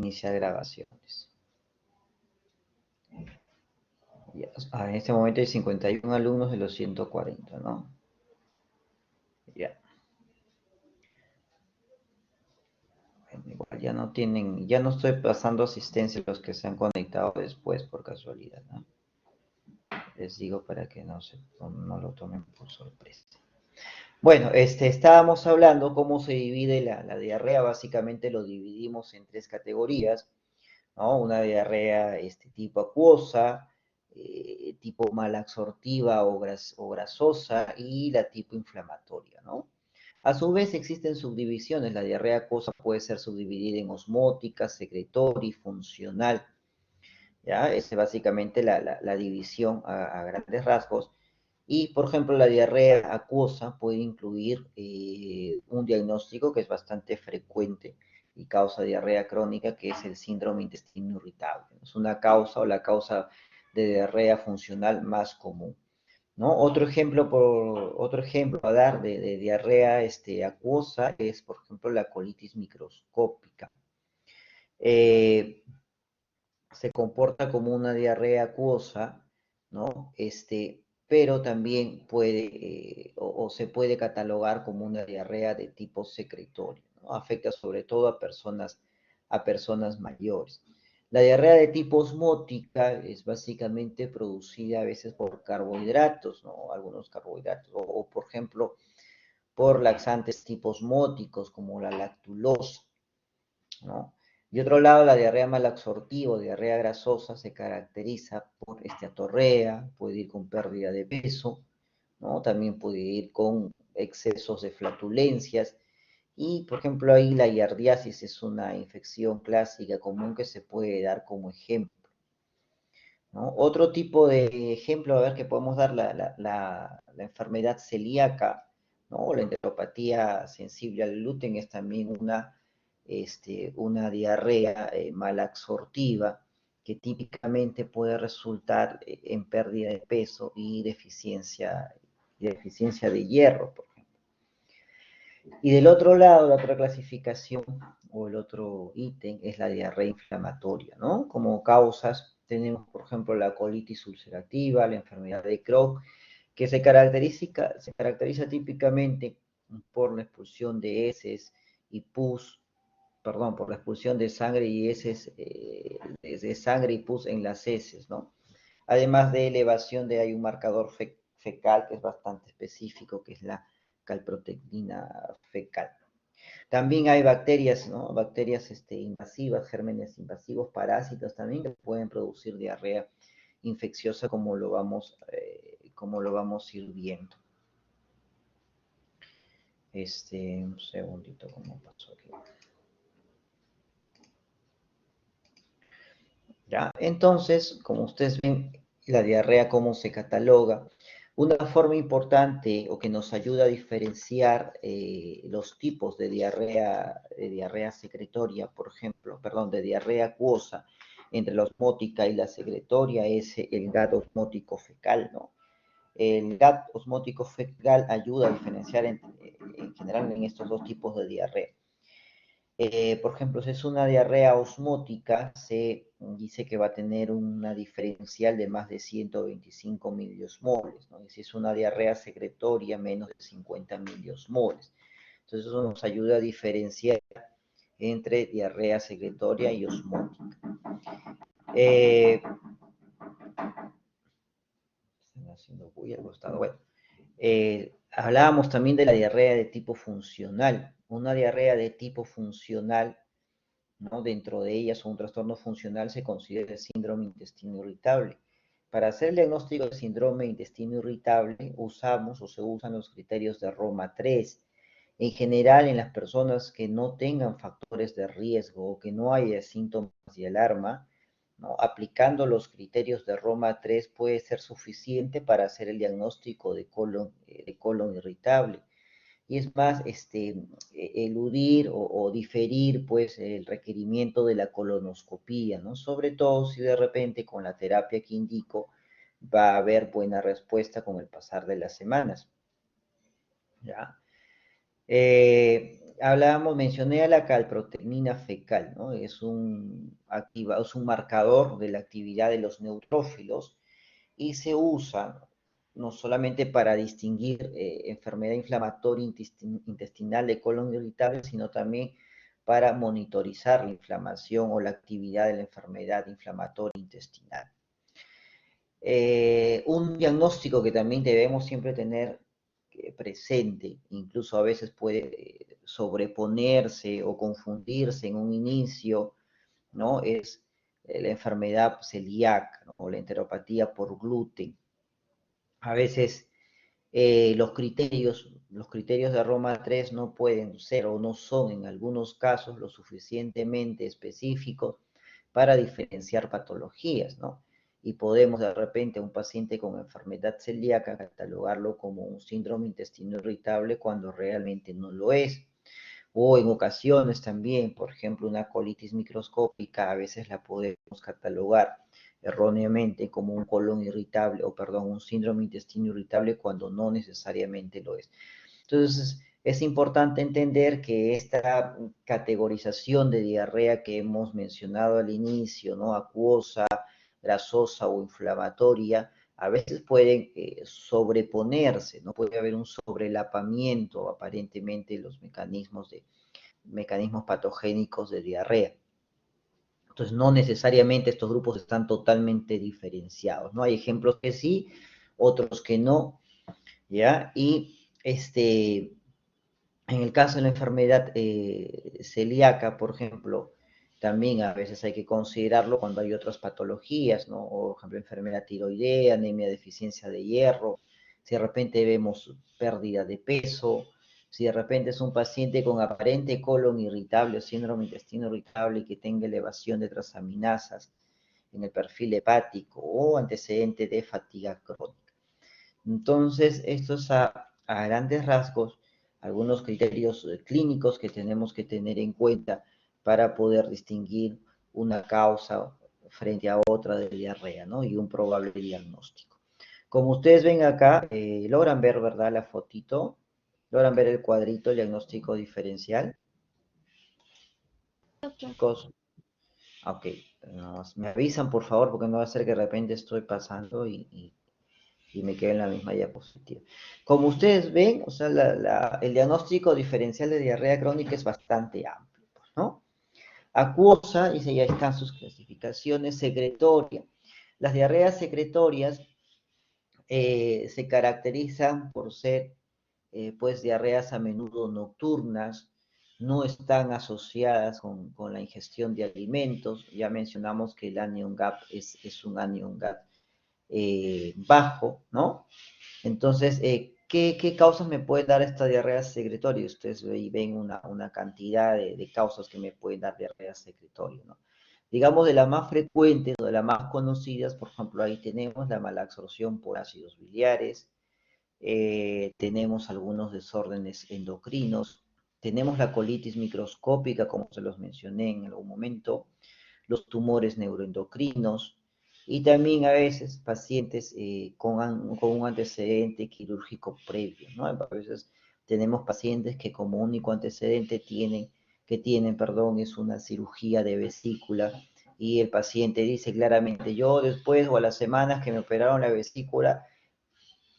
iniciar grabaciones. Ya, en este momento hay 51 alumnos de los 140, ¿no? Ya. Bueno, igual ya no tienen, ya no estoy pasando asistencia a los que se han conectado después por casualidad, ¿no? Les digo para que no lo tomen por sorpresa. Bueno, estábamos hablando cómo se divide la diarrea. Básicamente lo dividimos en tres categorías, ¿no? Una diarrea tipo acuosa, tipo malabsortiva o grasosa y la tipo inflamatoria, ¿no? A su vez existen subdivisiones. La diarrea acuosa puede ser subdividida en osmótica, secretoria y funcional. ¿Ya? Es básicamente la división a grandes rasgos. Y, por ejemplo, la diarrea acuosa puede incluir un diagnóstico que es bastante frecuente y causa diarrea crónica, que es el síndrome intestino irritable. Es una causa o la causa de diarrea funcional más común, ¿no? Otro ejemplo a dar de diarrea acuosa es, por ejemplo, la colitis microscópica. Se comporta como una diarrea acuosa, ¿no? Pero también o se puede catalogar como una diarrea de tipo secretorio, ¿no? Afecta sobre todo a personas mayores. La diarrea de tipo osmótica es básicamente producida a veces por carbohidratos, ¿no? Algunos carbohidratos, por ejemplo, por laxantes tipo osmóticos como la lactulosa, ¿no? De otro lado, la diarrea malabsortiva o diarrea grasosa se caracteriza por atorrea, puede ir con pérdida de peso, ¿no? También puede ir con excesos de flatulencias. Y, por ejemplo, ahí la giardiasis es una infección clásica común que se puede dar como ejemplo, ¿no? Otro tipo de ejemplo, a ver, que podemos dar, la enfermedad celíaca, ¿no? La enteropatía sensible al gluten es también una diarrea malabsortiva que típicamente puede resultar en pérdida de peso y deficiencia de hierro, por ejemplo. Y del otro lado, la otra clasificación o el otro ítem es la diarrea inflamatoria, ¿no? Como causas tenemos, por ejemplo, la colitis ulcerativa, la enfermedad de Crohn, que se caracteriza típicamente por la expulsión de heces y pus, perdón, por la expulsión de sangre y heces, de sangre y pus en las heces, ¿no? Además de elevación hay un marcador fecal que es bastante específico, que es la calprotectina fecal. También hay bacterias, ¿no? Bacterias invasivas, gérmenes invasivos, parásitos también que pueden producir diarrea infecciosa, como lo vamos a ir viendo. Un segundito, ¿cómo pasó aquí? ¿Ya? Entonces, como ustedes ven, la diarrea, ¿cómo se cataloga? Una forma importante o que nos ayuda a diferenciar los tipos de diarrea secretoria, por ejemplo, perdón, de diarrea acuosa, entre la osmótica y la secretoria, es el GAT osmótico fecal, ¿no? El GAT osmótico fecal ayuda a diferenciar en general en estos dos tipos de diarrea. Por ejemplo, si es una diarrea osmótica, se dice que va a tener una diferencial de más de 125 miliosmoles, ¿no? Y si es una diarrea secretoria, menos de 50 miliosmoles. Entonces, eso nos ayuda a diferenciar entre diarrea secretoria y osmótica. Están haciendo bulla al costado. Bueno, hablábamos también de la diarrea de tipo funcional. Una diarrea de tipo funcional, ¿no? Dentro de ellas, un trastorno funcional se considera el síndrome intestino irritable. Para hacer el diagnóstico de síndrome intestino irritable, usamos o se usan los criterios de Roma 3. En general, en las personas que no tengan factores de riesgo o que no haya síntomas de alarma, ¿no? Aplicando los criterios de Roma 3 puede ser suficiente para hacer el diagnóstico de colon irritable. Y es más, eludir o diferir, pues, el requerimiento de la colonoscopía, ¿no? Sobre todo si de repente con la terapia que indico va a haber buena respuesta con el pasar de las semanas, ¿ya? mencioné a la calprotectina fecal, ¿no? Es un marcador de la actividad de los neutrófilos y se usa no solamente para distinguir enfermedad inflamatoria intestinal de colon irritable, sino también para monitorizar la inflamación o la actividad de la enfermedad inflamatoria intestinal. Un diagnóstico que también debemos siempre tener presente, incluso a veces puede sobreponerse o confundirse en un inicio, ¿no? Es la enfermedad celíaca, ¿no? O la enteropatía por gluten. A veces los criterios de Roma 3 no pueden ser o no son en algunos casos lo suficientemente específicos para diferenciar patologías, ¿no? Y podemos de repente a un paciente con enfermedad celíaca catalogarlo como un síndrome intestino irritable cuando realmente no lo es. O en ocasiones también, por ejemplo, una colitis microscópica, a veces la podemos catalogar erróneamente como un colon irritable, o perdón, un síndrome intestino irritable cuando no necesariamente lo es. Entonces, es importante entender que esta categorización de diarrea que hemos mencionado al inicio, ¿no? Acuosa, grasosa o inflamatoria, a veces pueden sobreponerse, ¿no? Puede haber un sobrelapamiento aparentemente de los mecanismos patogénicos de diarrea. Entonces, no necesariamente estos grupos están totalmente diferenciados, ¿no? Hay ejemplos que sí, otros que no, ¿ya? Y en el caso de la enfermedad celíaca, por ejemplo, también a veces hay que considerarlo cuando hay otras patologías, ¿no? O, por ejemplo, enfermedad tiroidea, anemia, deficiencia de hierro, si de repente vemos pérdida de peso, si de repente es un paciente con aparente colon irritable o síndrome intestino irritable y que tenga elevación de transaminasas en el perfil hepático o antecedente de fatiga crónica. Entonces, estos a grandes rasgos, algunos criterios clínicos que tenemos que tener en cuenta para poder distinguir una causa frente a otra de diarrea, ¿no? Y un probable diagnóstico. Como ustedes ven acá, logran ver, ¿verdad? La fotito, logran ver el cuadrito, el diagnóstico diferencial. Chicos, ok, me avisan por favor porque no va a ser que de repente estoy pasando y me quedo en la misma diapositiva. Como ustedes ven, o sea, el diagnóstico diferencial de diarrea crónica es bastante amplio, ¿no? Acuosa, y ya están sus clasificaciones, secretoria. Las diarreas secretorias se caracterizan por ser, pues, diarreas a menudo nocturnas, no están asociadas con la ingestión de alimentos. Ya mencionamos que el anion gap es un anion gap bajo, ¿no? Entonces, ¿qué causas me pueden dar esta diarrea secretoria? Ustedes ven una cantidad de causas que me pueden dar diarrea secretoria, ¿no? Digamos, de las más frecuentes o de las más conocidas, por ejemplo, ahí tenemos la malabsorción por ácidos biliares, tenemos algunos desórdenes endocrinos, tenemos la colitis microscópica, como se los mencioné en algún momento, los tumores neuroendocrinos y también a veces pacientes con un antecedente quirúrgico previo, ¿no? A veces tenemos pacientes que como único antecedente perdón, es una cirugía de vesícula y el paciente dice claramente, yo después o a las semanas que me operaron la vesícula,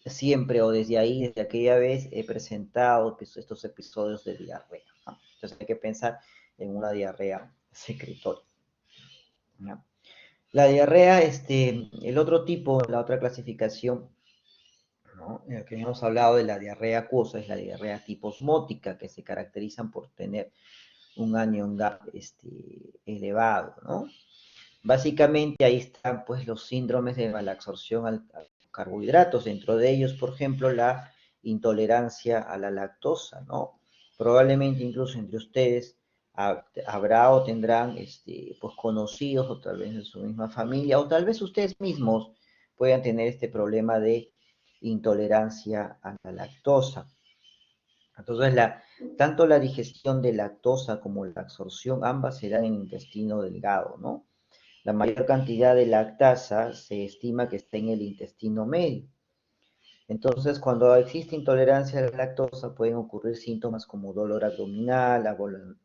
siempre o desde ahí, desde aquella vez, he presentado estos episodios de diarrea, ¿no? Entonces hay que pensar en una diarrea secretoria, ¿no? La diarrea, el otro tipo, la otra clasificación, ¿no? Que hemos hablado de la diarrea acuosa, es la diarrea tipo osmótica, que se caracterizan por tener un anion gap elevado, ¿no? Básicamente ahí están pues los síndromes de malabsorción a carbohidratos, dentro de ellos, por ejemplo, la intolerancia a la lactosa, ¿no? Probablemente incluso entre ustedes habrá o tendrán pues conocidos o tal vez en su misma familia o tal vez ustedes mismos puedan tener este problema de intolerancia a la lactosa. Entonces, tanto la digestión de lactosa como la absorción, ambas se dan en el intestino delgado, ¿no? La mayor cantidad de lactasa se estima que está en el intestino medio. Entonces, cuando existe intolerancia a la lactosa, pueden ocurrir síntomas como dolor abdominal,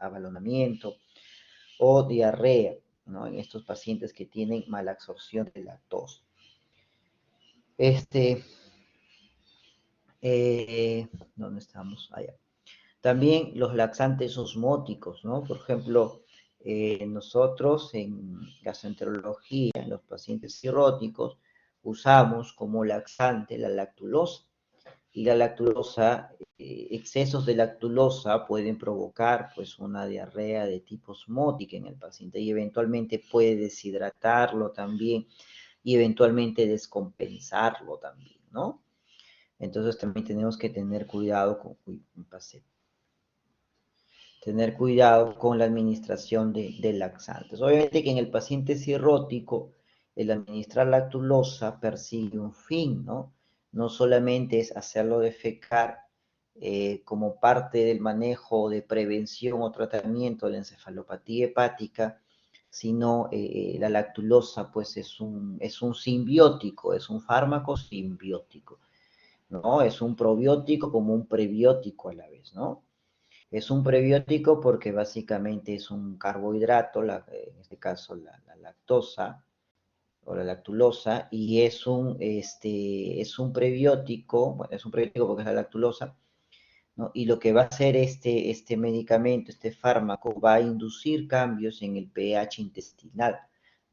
abalonamiento o diarrea, ¿no? En estos pacientes que tienen mala absorción de lactosa. ¿Dónde estamos? Allá. También los laxantes osmóticos, ¿no? Por ejemplo, nosotros en gastroenterología, en los pacientes cirróticos, usamos como laxante la lactulosa. Y la lactulosa, excesos de lactulosa pueden provocar pues una diarrea de tipo osmótica en el paciente y eventualmente puede deshidratarlo también y eventualmente descompensarlo también, ¿no? Entonces también tenemos que tener cuidado con, tener cuidado con la administración de laxantes. Obviamente que en el paciente cirrótico, el administrar lactulosa persigue un fin, ¿no? No solamente es hacerlo defecar como parte del manejo de prevención o tratamiento de la encefalopatía hepática, sino la lactulosa pues es un simbiótico, es un fármaco simbiótico, ¿no? Es un probiótico como un prebiótico a la vez, ¿no? Es un prebiótico porque básicamente es un carbohidrato, en este caso la lactosa o la lactulosa, y es un prebiótico, bueno, es un prebiótico porque es la lactulosa, ¿no? Y lo que va a hacer este medicamento, este fármaco, va a inducir cambios en el pH intestinal,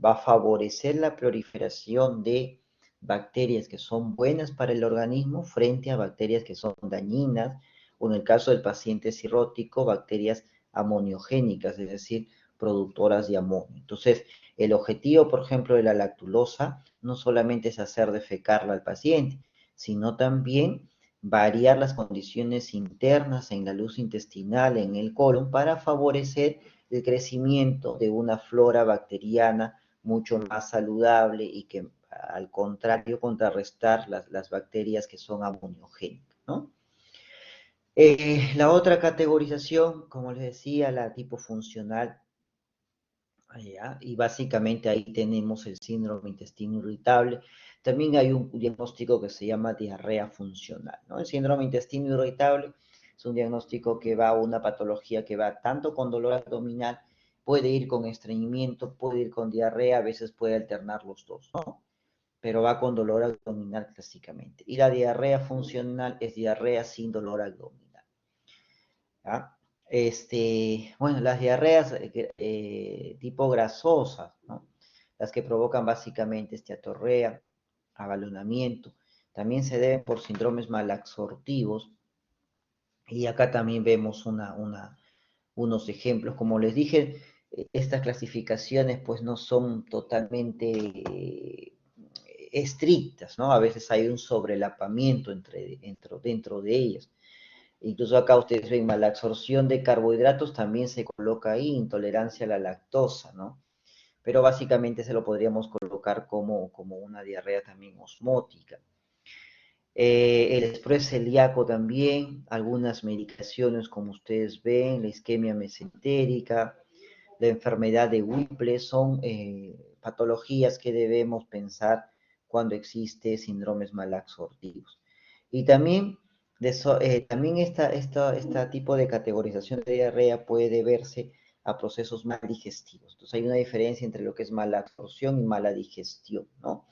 va a favorecer la proliferación de bacterias que son buenas para el organismo frente a bacterias que son dañinas, o en el caso del paciente cirrótico, bacterias amoniogénicas, es decir, productoras de amonio. Entonces, el objetivo, por ejemplo, de la lactulosa no solamente es hacer defecarla al paciente, sino también variar las condiciones internas en la luz intestinal, en el colon, para favorecer el crecimiento de una flora bacteriana mucho más saludable y que, al contrario, contrarrestar las bacterias que son amoniogénicas, ¿no? La otra categorización, como les decía, la tipo funcional, y básicamente ahí tenemos el síndrome intestino irritable. También hay un diagnóstico que se llama diarrea funcional, ¿no? El síndrome intestino irritable es un diagnóstico que va a una patología que va tanto con dolor abdominal, puede ir con estreñimiento, puede ir con diarrea, a veces puede alternar los dos, ¿no? Pero va con dolor abdominal clásicamente. Y la diarrea funcional es diarrea sin dolor abdominal. ¿Ya? Bueno, las diarreas tipo grasosas, ¿no? Las que provocan básicamente esteatorrea, abalonamiento, también se deben por síndromes malabsortivos. Y acá también vemos unos ejemplos. Como les dije, estas clasificaciones pues no son totalmente estrictas, ¿no? A veces hay un sobrelapamiento dentro de ellas. Incluso acá ustedes ven malabsorción de carbohidratos, también se coloca ahí intolerancia a la lactosa, ¿no? Pero básicamente se lo podríamos colocar como una diarrea también osmótica. El estrés celíaco también, algunas medicaciones como ustedes ven, la isquemia mesentérica, la enfermedad de Whipple son patologías que debemos pensar cuando existe síndromes malabsortivos. Y también, también este tipo de categorización de diarrea puede deberse a procesos mal digestivos. Entonces hay una diferencia entre lo que es mala absorción y mala digestión, ¿no?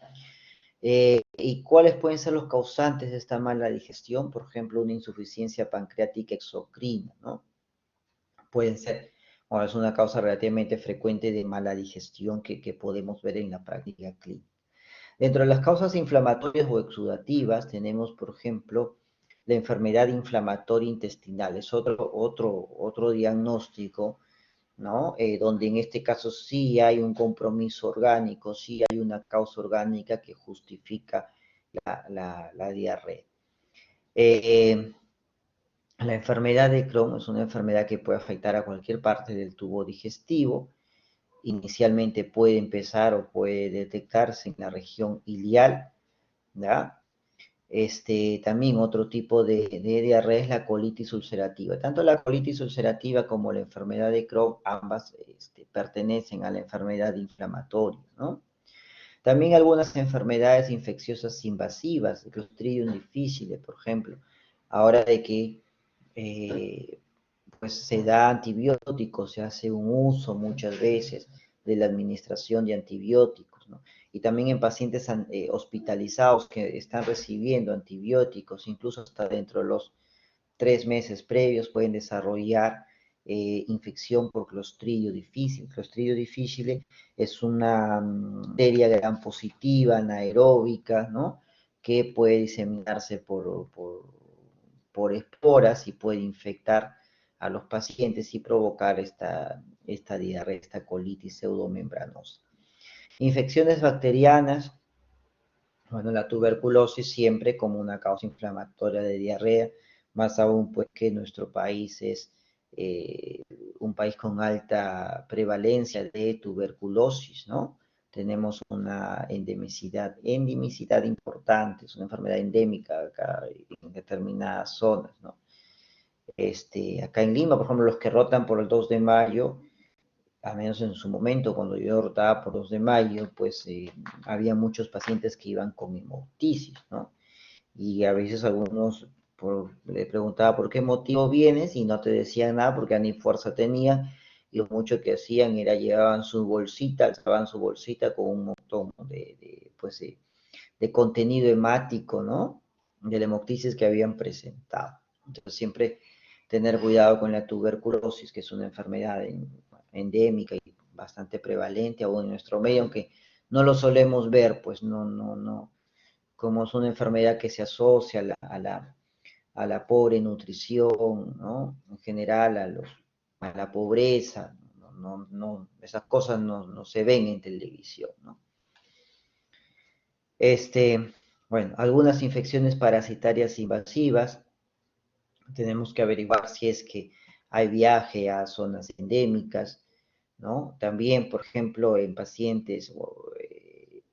¿Y cuáles pueden ser los causantes de esta mala digestión? Por ejemplo, una insuficiencia pancreática exocrina, ¿no? Pueden ser, bueno, es una causa relativamente frecuente de mala digestión que podemos ver en la práctica clínica. Dentro de las causas inflamatorias o exudativas tenemos, por ejemplo, la enfermedad inflamatoria intestinal. Es otro diagnóstico, ¿no? Donde en este caso sí hay un compromiso orgánico, sí hay una causa orgánica que justifica la diarrea. La enfermedad de Crohn es una enfermedad que puede afectar a cualquier parte del tubo digestivo. Inicialmente puede empezar o puede detectarse en la región iliar, ¿ya? También otro tipo de diarrea es la colitis ulcerativa. Tanto la colitis ulcerativa como la enfermedad de Crohn, ambas pertenecen a la enfermedad inflamatoria, ¿no? También algunas enfermedades infecciosas invasivas, el Clostridium difficile, por ejemplo, ahora de que pues se da antibióticos, se hace un uso muchas veces de la administración de antibióticos, ¿no? Y también en pacientes hospitalizados que están recibiendo antibióticos, incluso hasta dentro de los 3 meses previos pueden desarrollar infección por Clostridio difficile. Clostridio difficile es una bacteria gram positiva, anaeróbica, ¿no? Que puede diseminarse por esporas y puede infectar a los pacientes y provocar esta diarrea, esta colitis pseudomembranosa. Infecciones bacterianas, bueno, la tuberculosis siempre como una causa inflamatoria de diarrea, más aún pues que nuestro país es eh, un país con alta prevalencia de tuberculosis, ¿no? Tenemos una endemicidad importante, es una enfermedad endémica acá en determinadas zonas, ¿no? Acá en Lima, por ejemplo, los que rotan por el 2 de mayo, al menos en su momento, cuando yo rotaba por 2 de mayo, pues había muchos pacientes que iban con hemoptisis, ¿no? Y a veces algunos le preguntaba por qué motivo vienes y no te decían nada porque ni fuerza tenían y lo mucho que hacían era llevaban su bolsita, alzaban su bolsita con un montón pues, de contenido hemático, ¿no? De la hemoptisis que habían presentado. Entonces siempre tener cuidado con la tuberculosis, que es una enfermedad endémica y bastante prevalente aún en nuestro medio, aunque no lo solemos ver, pues no, como es una enfermedad que se asocia a la pobre nutrición, ¿no? En general a la pobreza, esas cosas no se ven en televisión, ¿no? Bueno, algunas infecciones parasitarias invasivas, tenemos que averiguar si es que hay viaje a zonas endémicas, ¿no? También, por ejemplo, en pacientes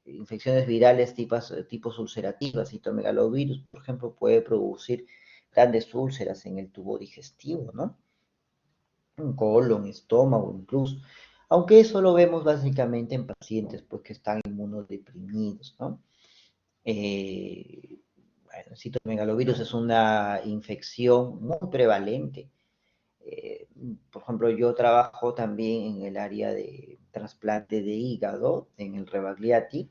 infecciones virales tipos ulcerativas, citomegalovirus, por ejemplo, puede producir grandes úlceras en el tubo digestivo, ¿no? Un colon, estómago, incluso. Aunque eso lo vemos básicamente en pacientes pues, que están inmunodeprimidos, ¿no? Bueno, el citomegalovirus es una infección muy prevalente. Por ejemplo, yo trabajo también en el área de trasplante de hígado, en el Rebagliati,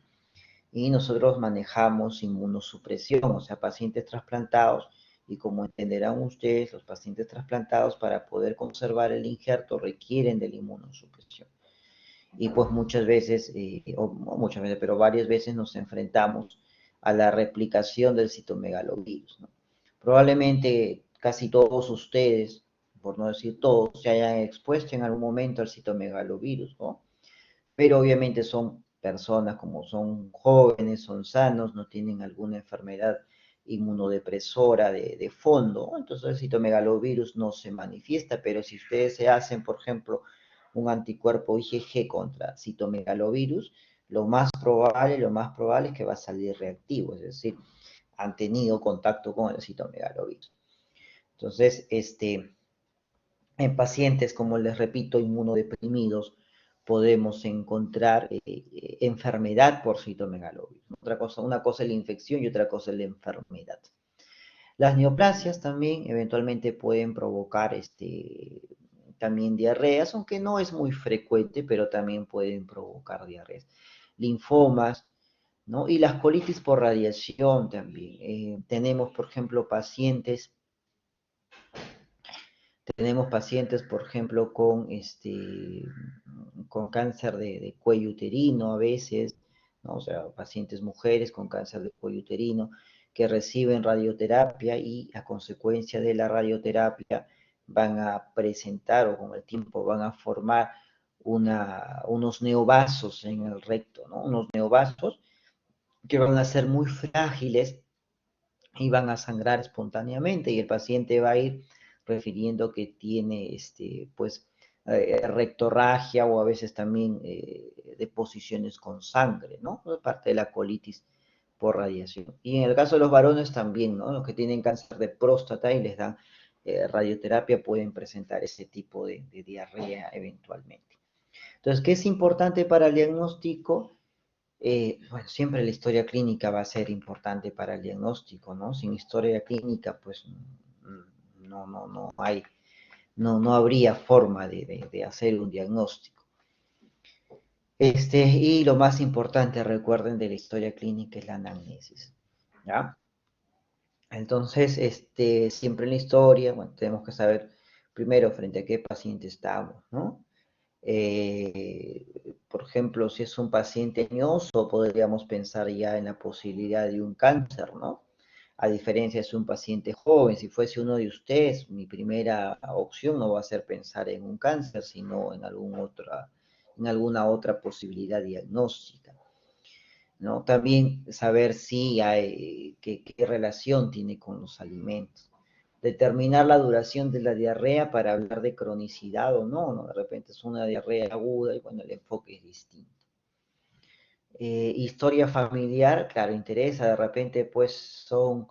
y nosotros manejamos inmunosupresión, o sea, pacientes trasplantados, y como entenderán ustedes, los pacientes trasplantados para poder conservar el injerto requieren de la inmunosupresión. Y pues muchas veces, o no muchas veces, pero varias veces nos enfrentamos a la replicación del citomegalovirus, ¿no? Probablemente casi todos ustedes, por no decir todos, se hayan expuesto en algún momento al citomegalovirus, ¿no? Pero obviamente son personas como son jóvenes, son sanos, no tienen alguna enfermedad inmunodepresora de fondo, entonces el citomegalovirus no se manifiesta, pero si ustedes se hacen, por ejemplo, un anticuerpo IgG contra citomegalovirus, lo más probable es que va a salir reactivo, es decir, han tenido contacto con el citomegalovirus. Entonces, en pacientes, como les repito, inmunodeprimidos, podemos encontrar enfermedad por citomegalovirus. Una cosa es la infección y otra cosa es la enfermedad. Las neoplasias también eventualmente pueden provocar también diarreas, aunque no es muy frecuente, pero también pueden provocar diarreas. Linfomas, ¿no? Y las colitis por radiación también. Tenemos, por ejemplo, por ejemplo, con cáncer de cuello uterino a veces, ¿no? O sea, pacientes mujeres con cáncer de cuello uterino que reciben radioterapia y a consecuencia de la radioterapia van a presentar o con el tiempo van a formar unos neovasos en el recto, ¿no? Unos neovasos que van a ser muy frágiles y van a sangrar espontáneamente y el paciente va a ir refiriendo que tiene pues rectorragia o a veces también deposiciones con sangre, ¿no? Parte de la colitis por radiación. Y en el caso de los varones también, ¿no? Los que tienen cáncer de próstata y les dan radioterapia pueden presentar ese tipo de diarrea eventualmente. Entonces, ¿qué es importante para el diagnóstico? Bueno, siempre la historia clínica va a ser importante para el diagnóstico, ¿no? Sin historia clínica, pues no hay, no habría forma de hacer un diagnóstico. Y lo más importante, recuerden, de la historia clínica es la anamnesis, ¿ya? Entonces, siempre en la historia, bueno, tenemos que saber primero frente a qué paciente estamos, ¿no? Por ejemplo, si es un paciente añoso, podríamos pensar ya en la posibilidad de un cáncer, ¿no? A diferencia de si es un paciente joven, si fuese uno de ustedes, mi primera opción no va a ser pensar en un cáncer, sino en alguna otra posibilidad diagnóstica, ¿no? También saber si hay, qué relación tiene con los alimentos. Determinar la duración de la diarrea para hablar de cronicidad o no, ¿no? De repente es una diarrea aguda y bueno, el enfoque es distinto. Historia familiar, claro, interesa, de repente pues son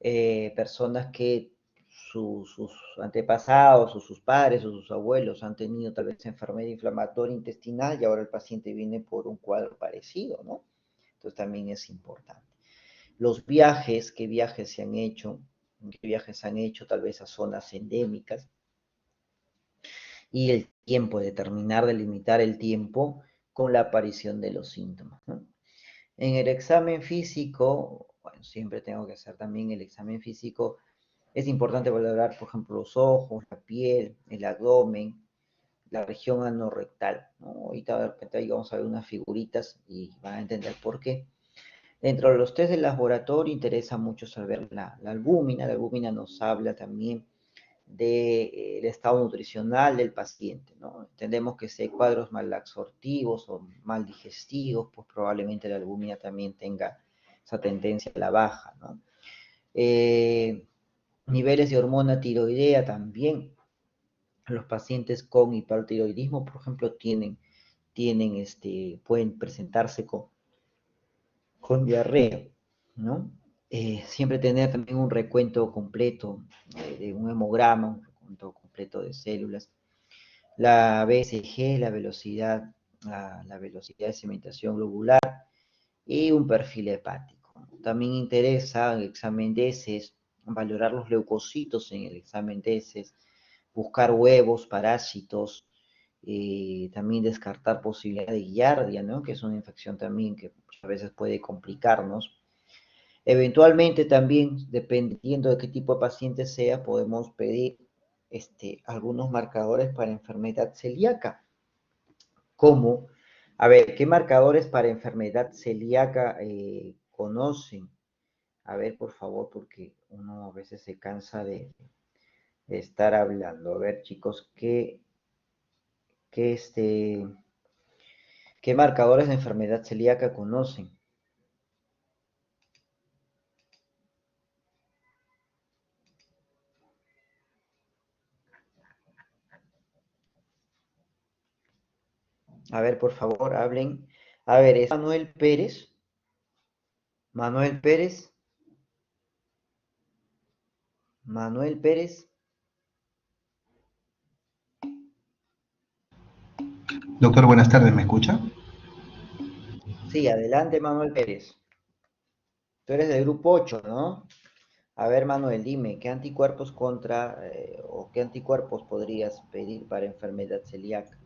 personas que sus antepasados o sus padres o sus abuelos han tenido tal vez enfermedad inflamatoria intestinal y ahora el paciente viene por un cuadro parecido, ¿no? Entonces también es importante. Los viajes, qué viajes se han hecho, qué viajes han hecho tal vez a zonas endémicas y el tiempo, determinar, delimitar el tiempo con la aparición de los síntomas, ¿no? En el examen físico, bueno, siempre tengo que hacer también el examen físico. Es importante valorar, por ejemplo, los ojos, la piel, el abdomen, la región anorrectal, ¿no? Ahorita de repente ahí vamos a ver unas figuritas y van a entender por qué. Dentro de los test de laboratorio interesa mucho saber la albúmina. La albúmina nos habla también del estado nutricional del paciente, ¿no? Entendemos que si hay cuadros mal absortivos o mal digestivos, pues probablemente la albúmina también tenga esa tendencia a la baja, ¿no? Niveles de hormona tiroidea también. Los pacientes con hipertiroidismo, por ejemplo, pueden presentarse con diarrea, ¿no? Siempre tener también un recuento completo de un hemograma, un recuento completo de células. La BCG, la velocidad de cementación globular y un perfil hepático. También interesa el examen de heces, valorar los leucocitos en el examen de heces, buscar huevos, parásitos, también descartar posibilidad de giardia, ¿no? Que es una infección también que a veces puede complicarnos. Eventualmente también, dependiendo de qué tipo de paciente sea, podemos pedir algunos marcadores para enfermedad celíaca. ¿Cómo? A ver, ¿qué marcadores para enfermedad celíaca conocen? A ver, por favor, porque uno a veces se cansa de estar hablando. A ver, chicos, qué, este, ¿qué marcadores de enfermedad celíaca conocen? A ver, por favor, hablen. A ver, es Manuel Pérez. Manuel Pérez. Manuel Pérez. Doctor, buenas tardes, ¿me escucha? Sí, adelante, Manuel Pérez. Tú eres del grupo 8, ¿no? A ver, Manuel, dime, ¿qué anticuerpos o qué anticuerpos podrías pedir para enfermedad celíaca?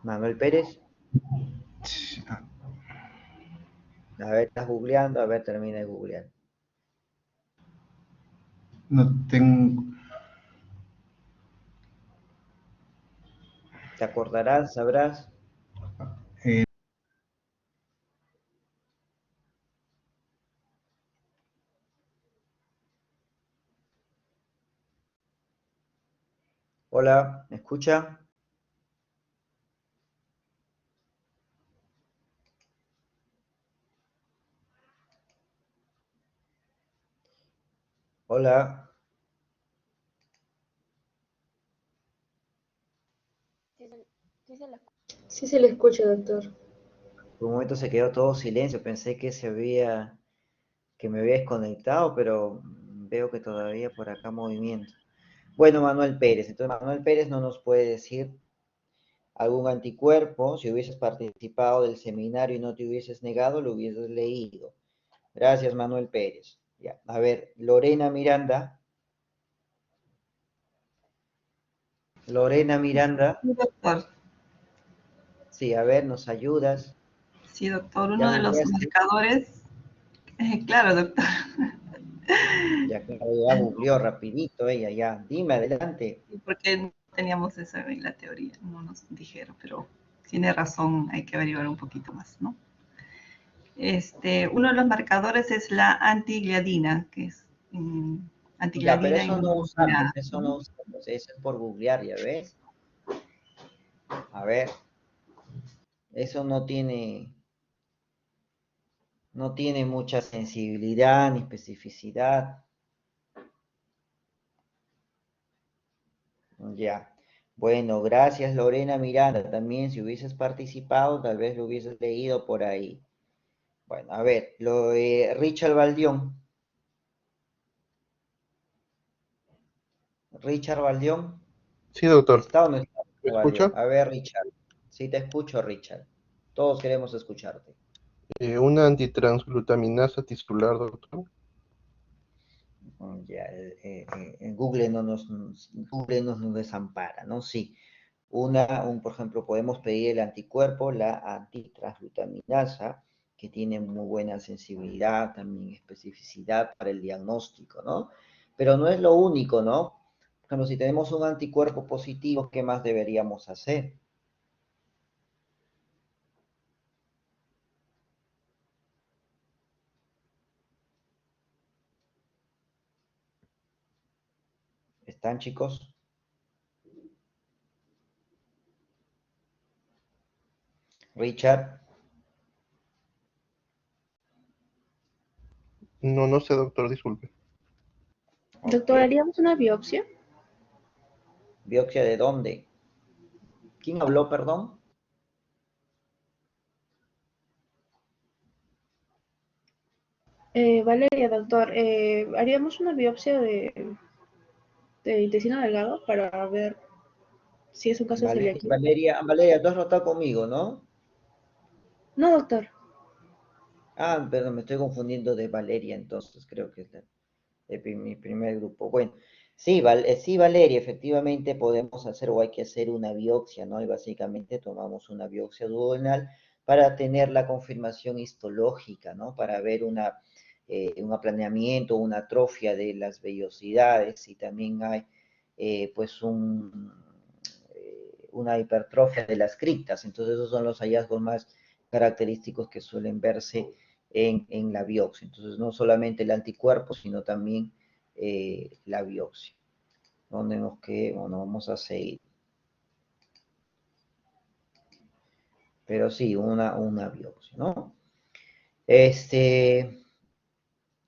Manuel Pérez, a ver, estás googleando, a ver, termina de googlear. No tengo. ¿Te acordarás, sabrás? eh, Hola, ¿me escucha? Hola. Sí se le escucha, doctor. Por un momento se quedó todo silencio, pensé que me había desconectado, pero veo que todavía por acá movimiento. Bueno, Manuel Pérez, entonces Manuel Pérez no nos puede decir algún anticuerpo, si hubieses participado del seminario y no te hubieses negado, lo hubieses leído. Gracias, Manuel Pérez. Ya. A ver, Lorena Miranda. Lorena Miranda. Sí, doctor. Sí, a ver, nos ayudas. Sí, doctor. Ya Uno de los googleaste. marcadores, claro, doctor. Ya, claro, ya googleó rapidito ella, ya. Dime, adelante. Porque no teníamos eso en la teoría, no nos dijeron, pero tiene razón, hay que averiguar un poquito más, ¿no? Uno de los marcadores es la antigliadina, que es Ya, pero antigliadina eso no usamos, inmunoglobulina, eso no ¿no? usamos, eso es por googlear, ¿ya ves? A ver, eso no tiene mucha sensibilidad ni especificidad. Ya. Bueno, gracias Lorena Miranda. También si hubieses participado, tal vez lo hubieses leído por ahí. Bueno, a ver, Richard Valdión. Richard Valdión. Sí, doctor. ¿Está o no está? ¿Me Valdión. escucha? A ver, Richard. Sí te escucho, Richard. Todos queremos escucharte. Una antitransglutaminasa tisular, doctor. Ya, en Google Google no nos desampara, ¿no? Sí. Por ejemplo, podemos pedir el anticuerpo, la antitransglutaminasa, que tiene muy buena sensibilidad, también especificidad para el diagnóstico, ¿no? Pero no es lo único, ¿no? Por ejemplo, si tenemos un anticuerpo positivo, ¿qué más deberíamos hacer? ¿Están, chicos? Richard, No, no sé, doctor, disculpe. Doctor, ok. ¿haríamos una biopsia? ¿Biopsia de dónde? ¿Quién habló, perdón? Valeria, doctor, ¿haríamos una biopsia de intestino delgado para ver si es un caso de Valeria, celiaquía? Valeria, tú has rotado conmigo, ¿no? No, doctor. Ah, pero me estoy confundiendo de Valeria, entonces creo que es mi primer grupo. Bueno, sí, sí, Valeria, efectivamente podemos hacer o hay que hacer una biopsia, ¿no? Y básicamente tomamos una biopsia duodenal para tener la confirmación histológica, ¿no? Para ver un aplaneamiento, una atrofia de las vellosidades y también hay pues una hipertrofia de las criptas. Entonces esos son los hallazgos más característicos que suelen verse en la biopsia. Entonces no solamente el anticuerpo, sino también la biopsia, donde bueno, vamos a seguir. Pero sí, una biopsia, ¿no?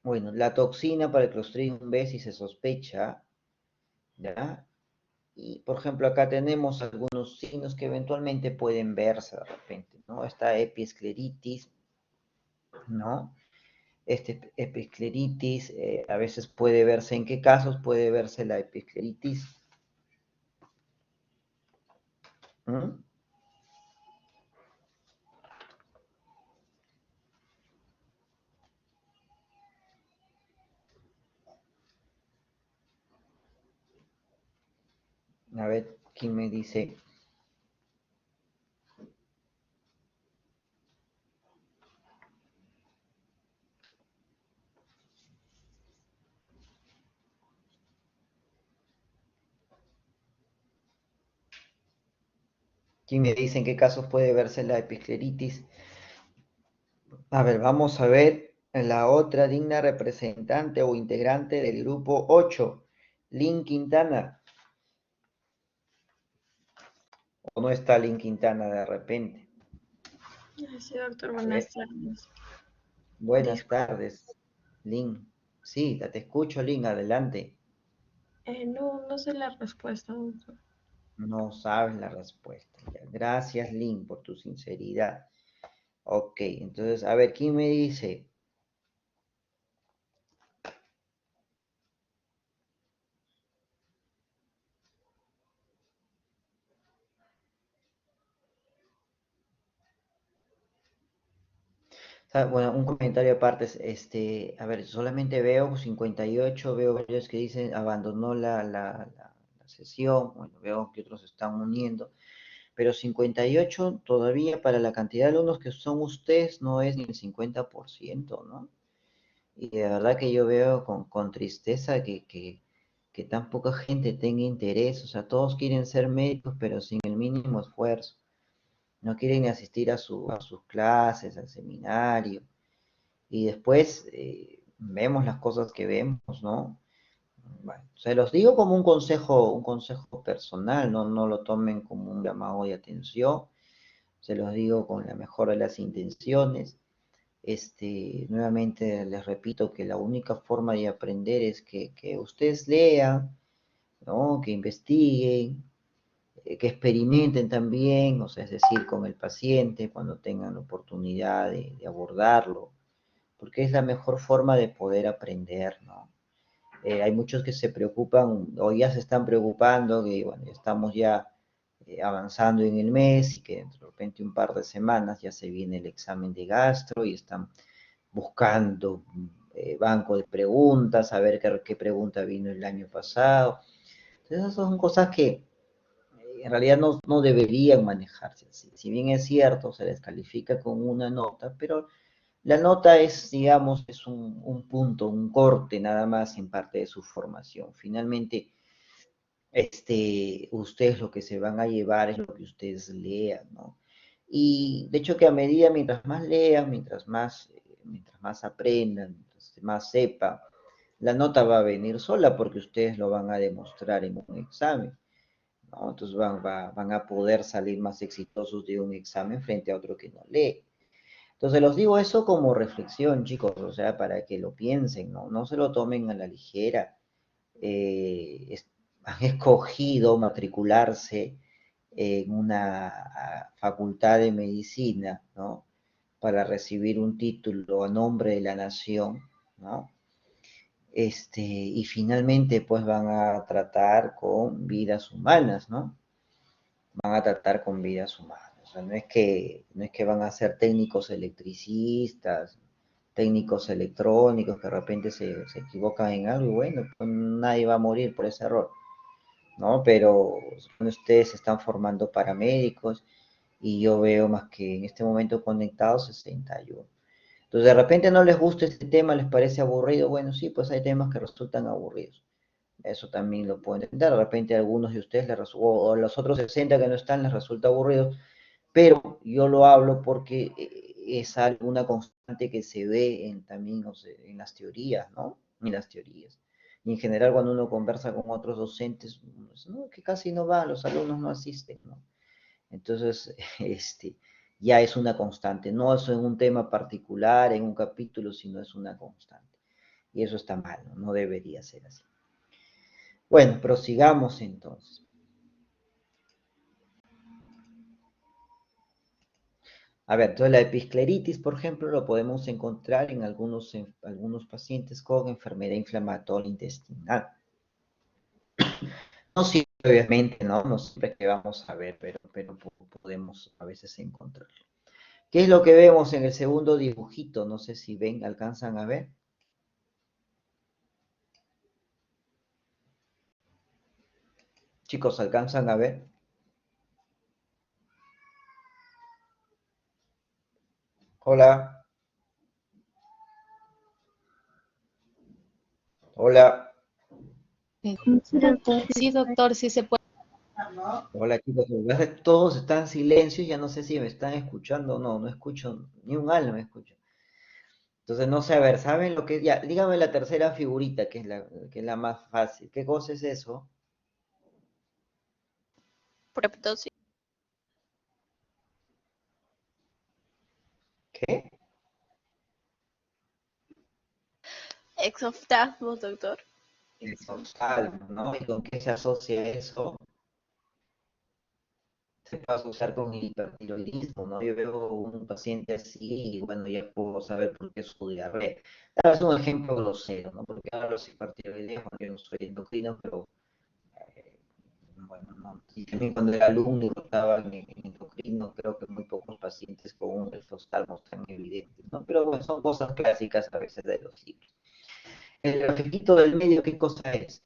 Bueno, la toxina para el Clostridium B si se sospecha, ¿ya? Y, por ejemplo, acá tenemos algunos signos que eventualmente pueden verse de repente, ¿no? Esta epiescleritis, ¿no? Episcleritis, a veces puede verse, ¿en qué casos puede verse la episcleritis? ¿Mm? A ver, ¿quién me dice? ¿Quién me dice en qué casos puede verse la episcleritis? A ver, vamos a ver la otra digna representante o integrante del grupo 8, Lynn Quintana. ¿O no está Lynn Quintana de repente? Sí, doctor, A ver, buenas tardes. buenas Disculpe, tardes, Lynn. Sí, te escucho, Lynn, adelante. no sé la respuesta, doctor. No sabes la respuesta. Ya, gracias, Lynn, por tu sinceridad. Ok, entonces, a ver, ¿quién me dice? Bueno, un comentario aparte, a ver, solamente veo 58, veo varios que dicen abandonó la sesión, bueno, veo que otros se están uniendo, pero 58 todavía para la cantidad de alumnos que son ustedes no es ni el 50%, ¿no? Y de verdad que yo veo con tristeza que tan poca gente tenga interés, o sea, todos quieren ser médicos, pero sin el mínimo esfuerzo. No quieren ni asistir a sus clases, al seminario. Y después vemos las cosas que vemos, ¿no? Bueno, se los digo como un consejo personal, ¿no? No lo tomen como un llamado de atención, se los digo con la mejor de las intenciones. Nuevamente les repito que la única forma de aprender es que ustedes lean, ¿no? Que investiguen, que experimenten también, o sea, es decir, con el paciente cuando tengan la oportunidad de abordarlo, porque es la mejor forma de poder aprender, ¿no? Hay muchos que se preocupan o ya se están preocupando, que bueno, estamos ya avanzando en el mes y que de repente un par de semanas ya se viene el examen de gastro y están buscando banco de preguntas, a ver qué pregunta vino el año pasado. Entonces, esas son cosas que en realidad no deberían manejarse así. Si bien es cierto, se les califica con una nota, pero la nota es, digamos, es un punto, un corte nada más en parte de su formación. Finalmente, ustedes lo que se van a llevar es lo que ustedes lean, ¿no? Y de hecho que a medida, mientras más lean, mientras más aprendan, mientras más sepa, la nota va a venir sola porque ustedes lo van a demostrar en un examen, ¿no? Entonces van a poder salir más exitosos de un examen frente a otro que no lee. Entonces los digo eso como reflexión, chicos, o sea, para que lo piensen, ¿no? No se lo tomen a la ligera. Han escogido matricularse en una facultad de medicina, ¿no? Para recibir un título a nombre de la nación, ¿no? Y finalmente, pues van a tratar con vidas humanas, ¿no? Van a tratar con vidas humanas. O sea, no es que van a ser técnicos electricistas, técnicos electrónicos que de repente se equivocan en algo y bueno, pues nadie va a morir por ese error, ¿no? Pero ustedes se están formando paramédicos y yo veo más que en este momento conectados 61. Entonces de repente no les gusta este tema, les parece aburrido, bueno, sí, pues hay temas que resultan aburridos. Eso también lo pueden entender. De repente a algunos de ustedes o los otros 60 que no están les resulta aburrido, pero yo lo hablo porque es una constante que se ve también o sea, en las teorías, ¿no? En las teorías. Y en general cuando uno conversa con otros docentes, ¿no? Que casi no van, los alumnos no asisten, ¿no? Entonces, ya es una constante, no es en un tema particular, en un capítulo, sino es una constante. Y eso está mal, ¿no? No debería ser así. Bueno, prosigamos entonces. A ver, entonces la episcleritis, por ejemplo, lo podemos encontrar en algunos pacientes con enfermedad inflamatoria intestinal. No siempre, obviamente, ¿no? No siempre que vamos a ver, pero podemos a veces encontrarlo. ¿Qué es lo que vemos en el segundo dibujito? No sé si ven, alcanzan a ver. Chicos, ¿alcanzan a ver? Hola. Hola. Sí, doctor, sí se puede. Hola, chicos. Todos están en silencio, ya no sé si me están escuchando o no. No escucho, ni un alma me escucho. Entonces, no sé, a ver, ¿saben lo que es? Ya, dígame la tercera figurita, que es la más fácil. ¿Qué cosa es eso? Proptosis. ¿Qué? Exoftalmos, doctor. Exosalmo, ¿no? ¿Y con qué se asocia eso? Se puede asociar con el hipertiroidismo, ¿no? Yo veo un paciente así y bueno, ya puedo saber por qué su diarrea. Claro, es un ejemplo grosero, ¿no? Porque ahora los hipertiroidismos, yo no soy endocrino, pero bueno, no. Y también cuando era alumno y rotaba en endocrino, endocrino, creo que muy pocos pacientes con un oftalmos tan evidentes, ¿no? Pero bueno, son cosas clásicas a veces de los libros. El grafijito del medio, ¿qué cosa es?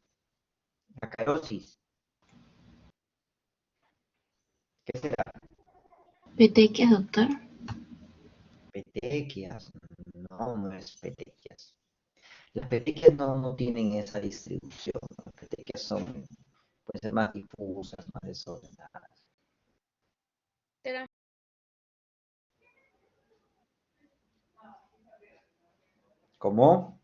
La carosis. ¿Qué será? Petequias, doctor. Petequias. No, no es petequias. Las petequias no tienen esa distribución. Las petequias pueden ser más difusas, más desordenadas. ¿Cómo?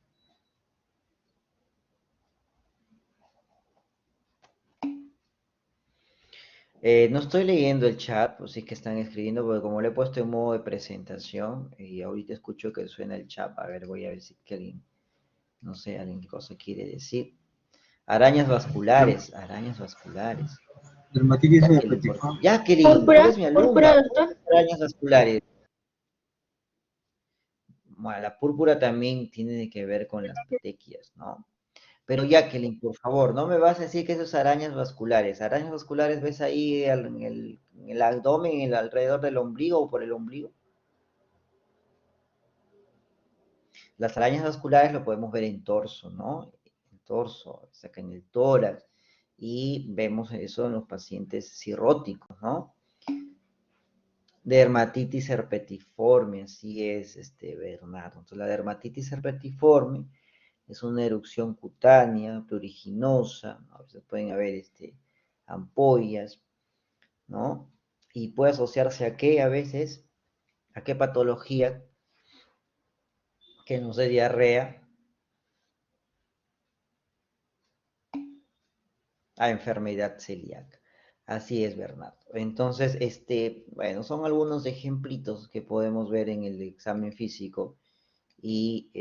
No estoy leyendo el chat, pues sí que están escribiendo, porque como lo he puesto en modo de presentación, y ahorita escucho que suena el chat, a ver, voy a ver si alguien, no sé, alguien qué cosa quiere decir. Arañas vasculares, arañas vasculares. Dermatitis Jacqueline, herpetiforme. Jacqueline, tú Púrpura, eres mi púrpura, alumna, doctor. arañas vasculares. Bueno, la púrpura también tiene que ver con las petequias, ¿no? Pero Jacqueline, por favor, no me vas a decir que eso es arañas vasculares. Arañas vasculares ves ahí en el abdomen, alrededor del ombligo o por el ombligo. Las arañas vasculares lo podemos ver en torso, ¿no? En torso, acá en el tórax. Y vemos eso en los pacientes cirróticos, ¿no? Dermatitis herpetiforme, así es, Bernardo. Entonces, la dermatitis herpetiforme es una erupción cutánea, pruriginosa, ¿no? A veces pueden haber ampollas, ¿no? Y puede asociarse a qué a veces, a qué patología, que nos dé diarrea, a enfermedad celíaca. Así es, Bernardo. Entonces, bueno, son algunos ejemplitos que podemos ver en el examen físico y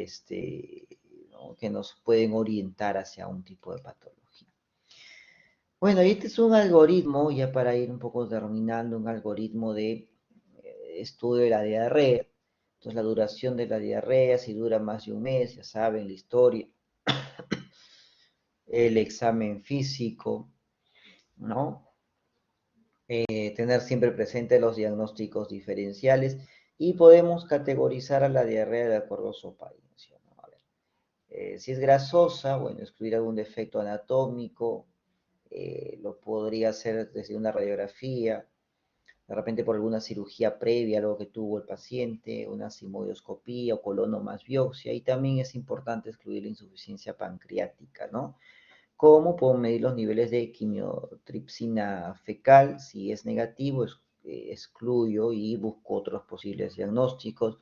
¿no? Que nos pueden orientar hacia un tipo de patología. Bueno, y este es un algoritmo, ya para ir un poco terminando, un algoritmo de estudio de la diarrea. Entonces, la duración de la diarrea, si dura más de un mes, ya saben la historia, el examen físico, ¿no? Tener siempre presente los diagnósticos diferenciales y podemos categorizar a la diarrea de acuerdo a su apariencia, ¿no? A ver, si es grasosa, bueno, excluir algún defecto anatómico, lo podría hacer desde una radiografía, de repente por alguna cirugía previa, algo que tuvo el paciente, una sigmoidoscopía o colonomas biopsia, y también es importante excluir la insuficiencia pancreática, ¿no? ¿Cómo puedo medir los niveles de quimiotripsina fecal? Si es negativo, excluyo y busco otros posibles diagnósticos.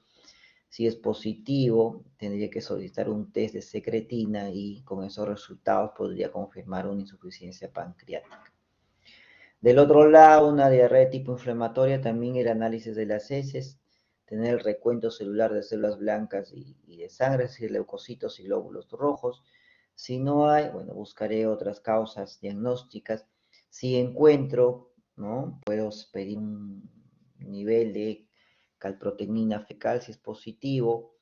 Si es positivo, tendría que solicitar un test de secretina y con esos resultados podría confirmar una insuficiencia pancreática. Del otro lado, una diarrea de tipo inflamatoria, también el análisis de las heces, tener el recuento celular de células blancas y de sangre, es decir, leucocitos y glóbulos rojos. Si no hay, bueno, buscaré otras causas diagnósticas. Si encuentro, ¿no? Puedo pedir un nivel de calprotectina fecal, si es positivo,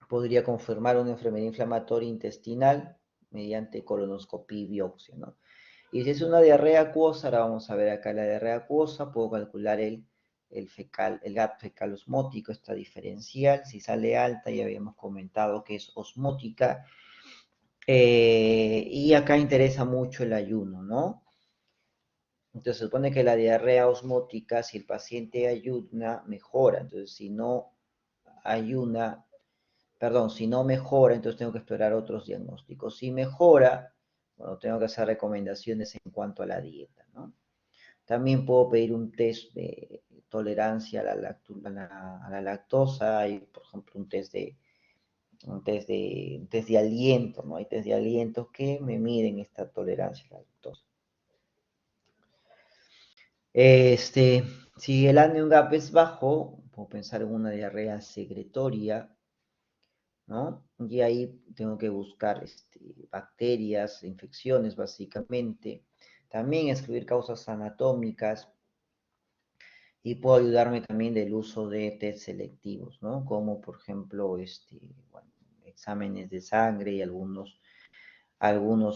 podría confirmar una enfermedad inflamatoria intestinal mediante colonoscopia y biopsia, ¿no? Y si es una diarrea acuosa, ahora vamos a ver acá la diarrea acuosa, puedo calcular el GAT fecal osmótico, esta diferencial, si sale alta, ya habíamos comentado que es osmótica, y acá interesa mucho el ayuno, ¿no? Entonces se supone que la diarrea osmótica, si el paciente ayuna, mejora, entonces si no ayuna, perdón, si no mejora, entonces tengo que explorar otros diagnósticos. Si mejora, bueno, tengo que hacer recomendaciones en cuanto a la dieta, ¿no? También puedo pedir un test de tolerancia a la lactosa, hay, por ejemplo, un test de aliento, ¿no? Hay test de aliento que me miden esta tolerancia a la lactosa. Si el anion gap es bajo, puedo pensar en una diarrea secretoria, ¿no? Y ahí tengo que buscar bacterias, infecciones básicamente. También escribir causas anatómicas y puedo ayudarme también del uso de test selectivos, ¿no? Como por ejemplo, bueno, exámenes de sangre y algunos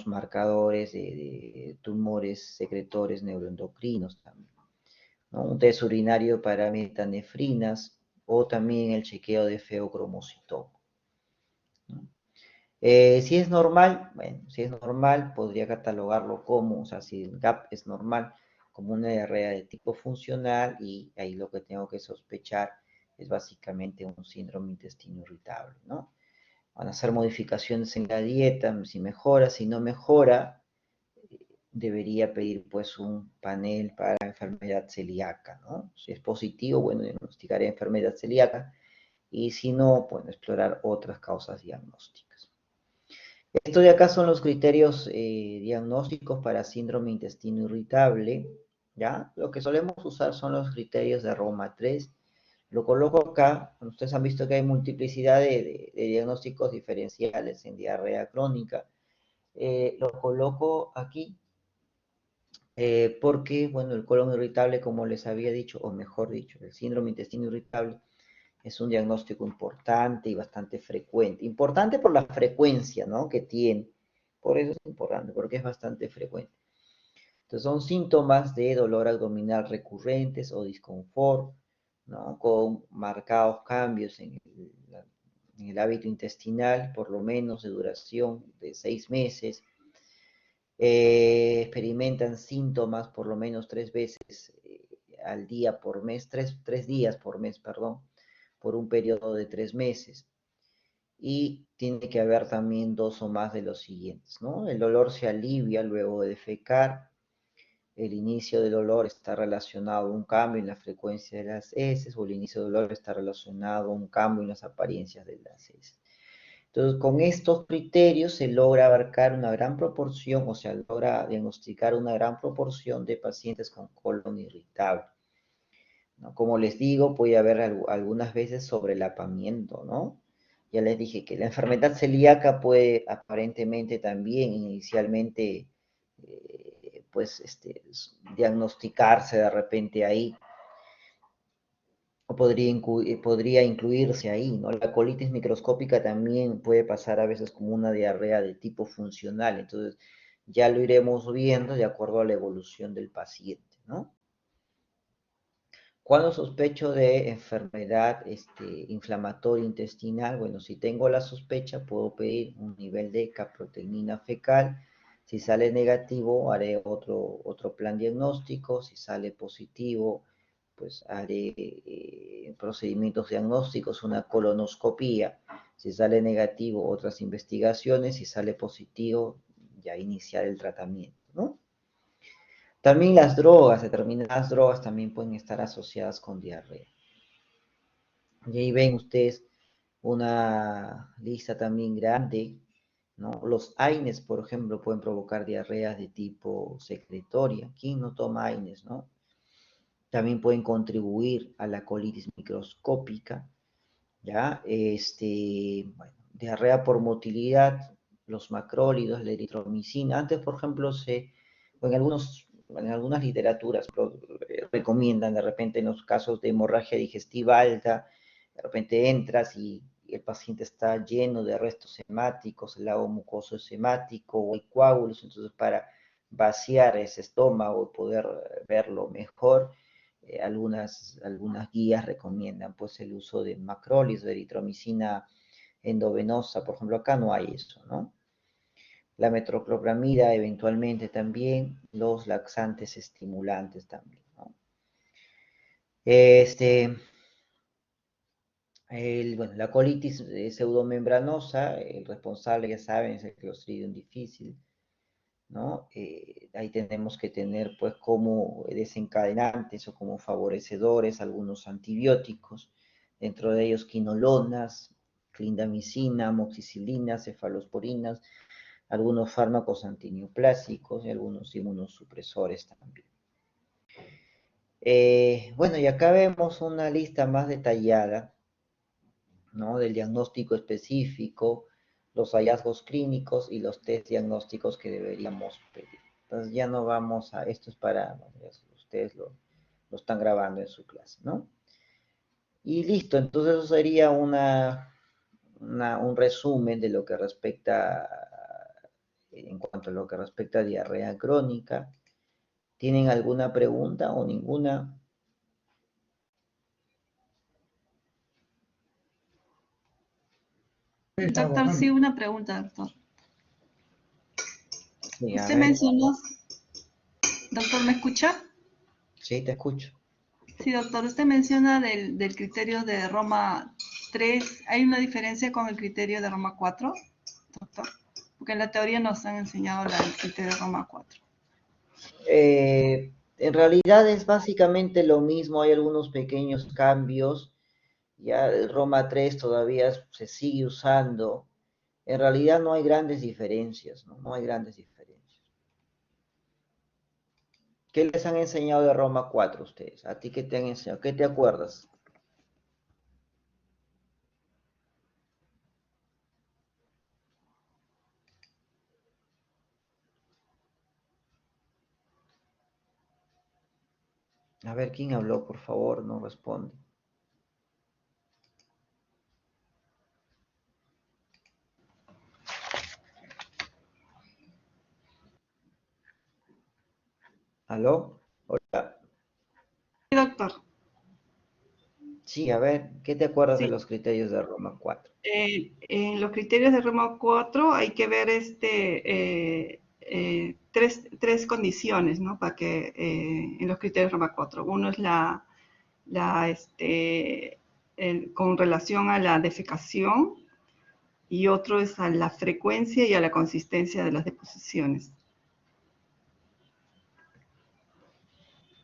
marcadores de tumores secretores neuroendocrinos también, ¿no? Un test urinario para metanefrinas o también el chequeo de feocromocitoma, ¿no? Si es normal, bueno, si es normal, podría catalogarlo como, o sea, si el GAP es normal, como una diarrea de tipo funcional y ahí lo que tengo que sospechar es básicamente un síndrome intestino irritable, ¿no? Van a hacer modificaciones en la dieta, si mejora, si no mejora, debería pedir pues un panel para enfermedad celíaca, ¿no? Si es positivo, bueno, diagnosticaré enfermedad celíaca y si no, pues explorar otras causas diagnósticas. Estos de acá son los criterios diagnósticos para síndrome intestino irritable, ¿ya? Lo que solemos usar son los criterios de Roma 3. Lo coloco acá, ustedes han visto que hay multiplicidad de diagnósticos diferenciales en diarrea crónica. Lo coloco aquí porque, bueno, el colon irritable, como les había dicho, o mejor dicho, el síndrome intestino irritable, es un diagnóstico importante y bastante frecuente. Importante por la frecuencia, ¿no?, que tiene. Por eso es importante, porque es bastante frecuente. Entonces son síntomas de dolor abdominal recurrentes o disconfort, ¿no?, con marcados cambios en el hábito intestinal, por lo menos de duración de 6 meses. Experimentan síntomas por lo menos 3 veces al día por mes, 3 días por mes, perdón, por un periodo de 3 meses. Y tiene que haber también 2 o más de los siguientes, ¿no? El dolor se alivia luego de defecar. El inicio del dolor está relacionado a un cambio en la frecuencia de las heces, o el inicio del dolor está relacionado a un cambio en las apariencias de las heces. Entonces, con estos criterios se logra abarcar una gran proporción, o sea, logra diagnosticar una gran proporción de pacientes con colon irritable, ¿no? Como les digo, puede haber algunas veces sobrelapamiento, ¿no? Ya les dije que la enfermedad celíaca puede aparentemente también inicialmente, pues, diagnosticarse de repente ahí, o podría incluirse ahí, ¿no? La colitis microscópica también puede pasar a veces como una diarrea de tipo funcional, entonces ya lo iremos viendo de acuerdo a la evolución del paciente, ¿no? Cuando sospecho de enfermedad inflamatoria intestinal, bueno, si tengo la sospecha, puedo pedir un nivel de caproteína fecal. Si sale negativo, haré otro plan diagnóstico. Si sale positivo, pues haré procedimientos diagnósticos, una colonoscopía. Si sale negativo, otras investigaciones. Si sale positivo, ya iniciar el tratamiento, ¿no? También las drogas, determinadas drogas también pueden estar asociadas con diarrea. Y ahí ven ustedes una lista también grande, ¿no? Los AINES, por ejemplo, pueden provocar diarreas de tipo secretoria. ¿Quién no toma AINES, no? También pueden contribuir a la colitis microscópica, ¿ya? Bueno, diarrea por motilidad, los macrólidos, la eritromicina. Antes, por ejemplo, en algunas literaturas recomiendan de repente en los casos de hemorragia digestiva alta, de repente entras y el paciente está lleno de restos hemáticos, el lago mucoso es hemático o hay coágulos, entonces para vaciar ese estómago y poder verlo mejor, algunas guías recomiendan pues el uso de macrólidos, de eritromicina endovenosa, por ejemplo, acá no hay eso, ¿no? La metoclopramida eventualmente también, los laxantes estimulantes también, ¿no? Bueno, la colitis pseudomembranosa, el responsable, ya saben, es el Clostridium difficile, ¿no? Ahí tenemos que tener, pues, como desencadenantes o como favorecedores algunos antibióticos, dentro de ellos quinolonas, clindamicina, amoxicilina, cefalosporinas, algunos fármacos antineoplásicos y algunos inmunosupresores también. Bueno, y acá vemos una lista más detallada, ¿no?, del diagnóstico específico, los hallazgos clínicos y los test diagnósticos que deberíamos pedir. Entonces ya no vamos a, esto es para, ustedes lo están grabando en su clase, ¿no? Y listo, entonces eso sería un resumen de lo que respecta, en cuanto a lo que respecta a diarrea crónica. ¿Tienen alguna pregunta o ninguna? Doctor, sí, una pregunta, doctor. Sí, a Usted ver, mencionó, doctor, ¿me escucha? sí, te escucho. Sí, doctor, usted menciona del criterio de Roma 3. ¿Hay una diferencia con el criterio de Roma 4, doctor? Porque en la teoría nos han enseñado el criterio de Roma 4. En realidad es básicamente lo mismo, hay algunos pequeños cambios. Ya el Roma 3 todavía se sigue usando. En realidad no hay grandes diferencias, ¿no? No hay grandes diferencias. ¿Qué les han enseñado de Roma 4 ustedes? ¿A ti qué te han enseñado? ¿Qué te acuerdas? A ver, ¿quién habló? Por favor, no responde. ¿Aló? Hola. Sí, doctor. Sí, a ver, ¿qué te acuerdas de Sí. los criterios de Roma 4? En los criterios de Roma 4 hay que ver tres condiciones, ¿no? Para que en los criterios de Roma 4. Uno es con relación a la defecación y otro es a la frecuencia y a la consistencia de las deposiciones.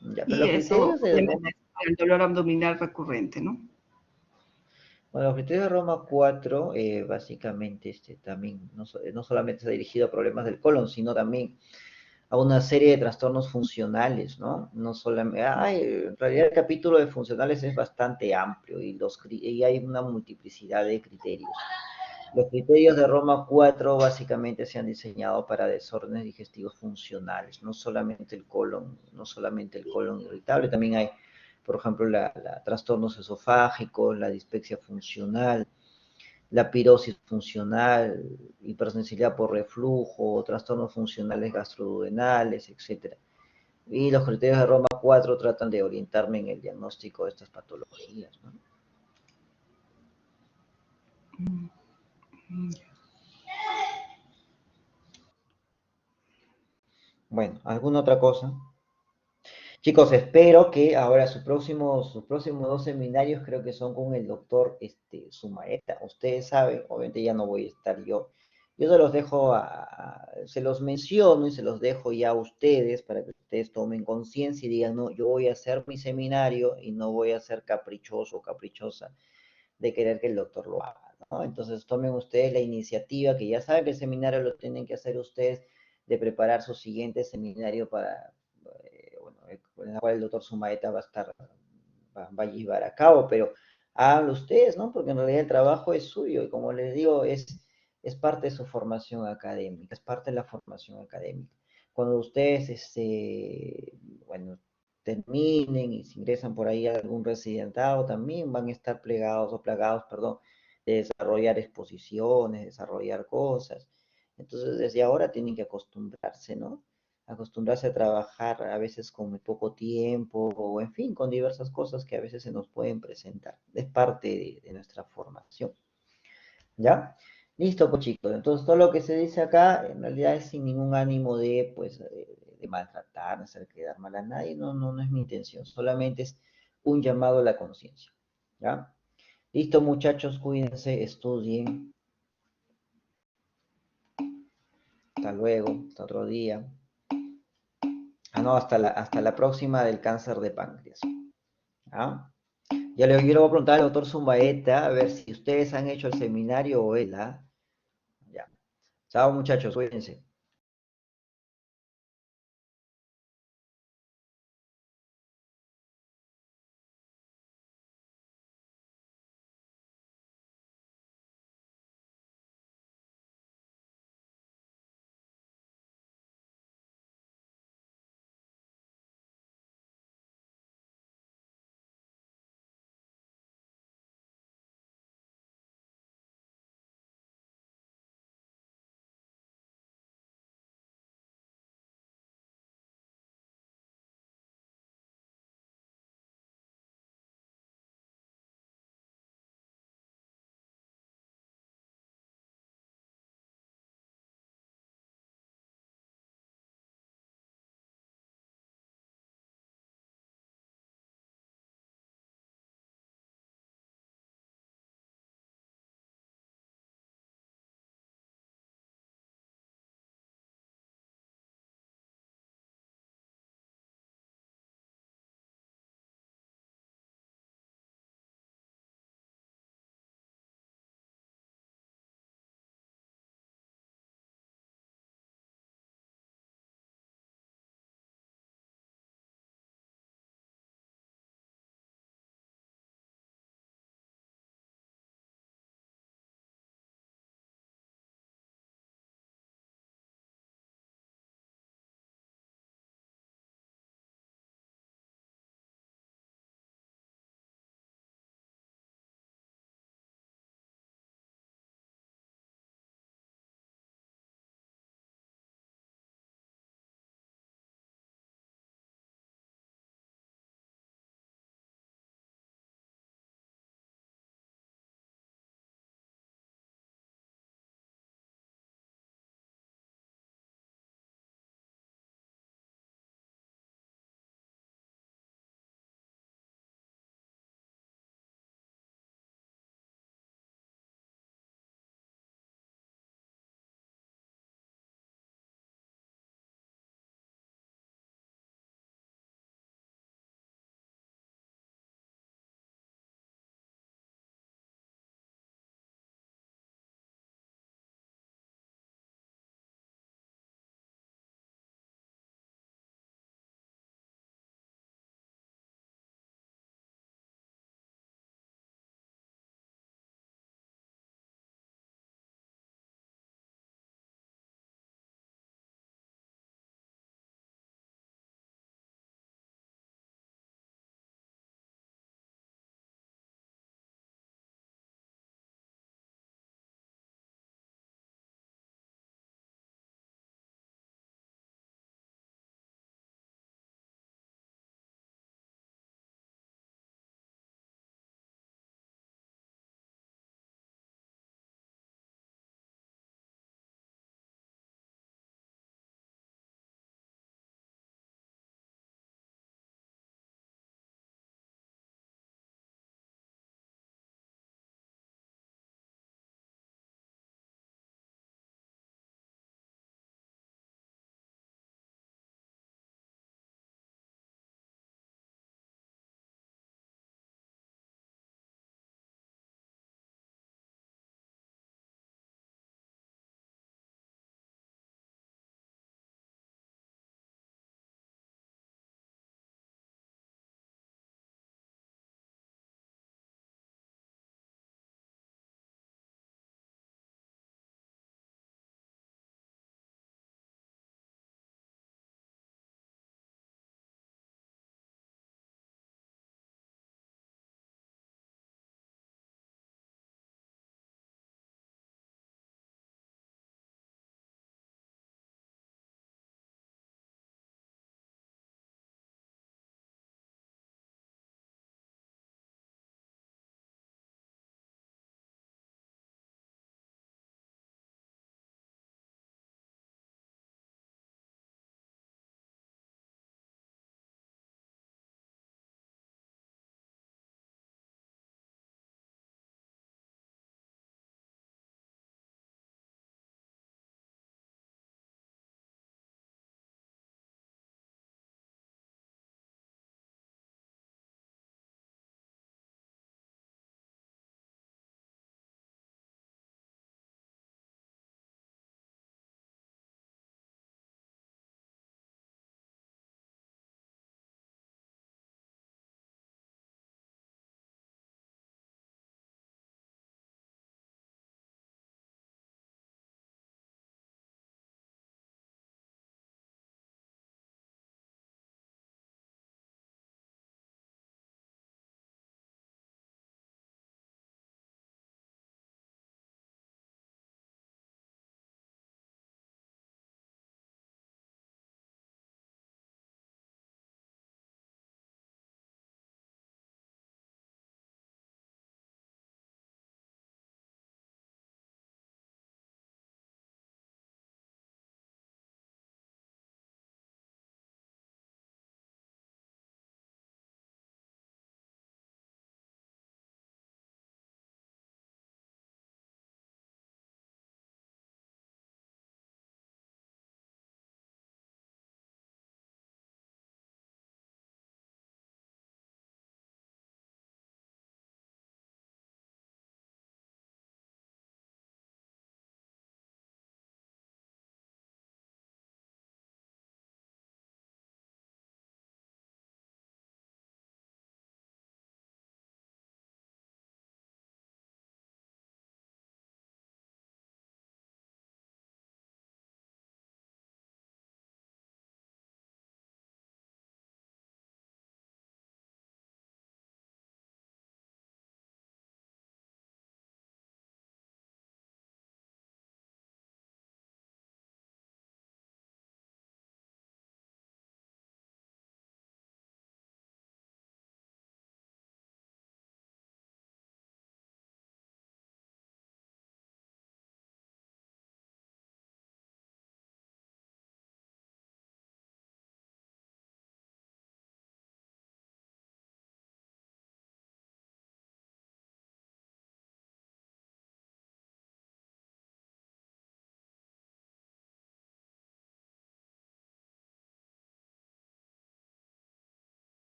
Ya, pero Y los eso criterios de Roma, obviamente es para el dolor abdominal recurrente, ¿no? bueno, los criterios de Roma 4, básicamente también no solamente está dirigido a problemas del colon, sino también a una serie de trastornos funcionales, ¿no? No solamente, en realidad el capítulo de funcionales es bastante amplio y hay una multiplicidad de criterios. Los criterios de Roma 4 básicamente se han diseñado para desórdenes digestivos funcionales, no solamente el colon, no solamente el colon irritable, también hay, por ejemplo, trastornos esofágicos, la dispepsia funcional, la pirosis funcional, hipersensibilidad por reflujo, trastornos funcionales gastroduodenales, etc. Y los criterios de Roma 4 tratan de orientarme en el diagnóstico de estas patologías, ¿no? Bueno, ¿alguna otra cosa? Chicos, espero que ahora sus próximos dos seminarios creo que son con el doctor Sumaeta. Ustedes saben, obviamente ya no voy a estar yo. Yo se los dejo, se los menciono y se los dejo ya a ustedes para que ustedes tomen conciencia y digan, no, yo voy a hacer mi seminario y no voy a ser caprichoso o caprichosa de querer que el doctor lo haga, ¿no? Entonces tomen ustedes la iniciativa, que ya saben que el seminario lo tienen que hacer ustedes, de preparar su siguiente seminario para, bueno, en la cual el doctor Sumaeta va a llevar a cabo, pero háganlo ustedes, ¿no? Porque en realidad el trabajo es suyo y como les digo, es parte de su formación académica, es parte de la formación académica. Cuando ustedes, bueno, terminen y se ingresan por ahí a algún residentado, también van a estar plagados, perdón, de desarrollar exposiciones, desarrollar cosas. Entonces, desde ahora tienen que acostumbrarse, ¿no? Acostumbrarse a trabajar a veces con muy poco tiempo o, en fin, con diversas cosas que a veces se nos pueden presentar. Es parte de nuestra formación. ¿Ya? Listo, pues chicos. Entonces, todo lo que se dice acá, en realidad es sin ningún ánimo de, pues, de maltratar, de hacer quedar mal a nadie. No, no, no es mi intención. Solamente es un llamado a la conciencia. ¿Ya? Listo, muchachos, cuídense, estudien. Hasta luego, hasta otro día. Ah, no, hasta la próxima del cáncer de páncreas. ¿Ah? Yo le voy a preguntar al doctor Zumbaeta a ver si ustedes han hecho el seminario o él, ¿ah? Ya. Chao, muchachos, cuídense.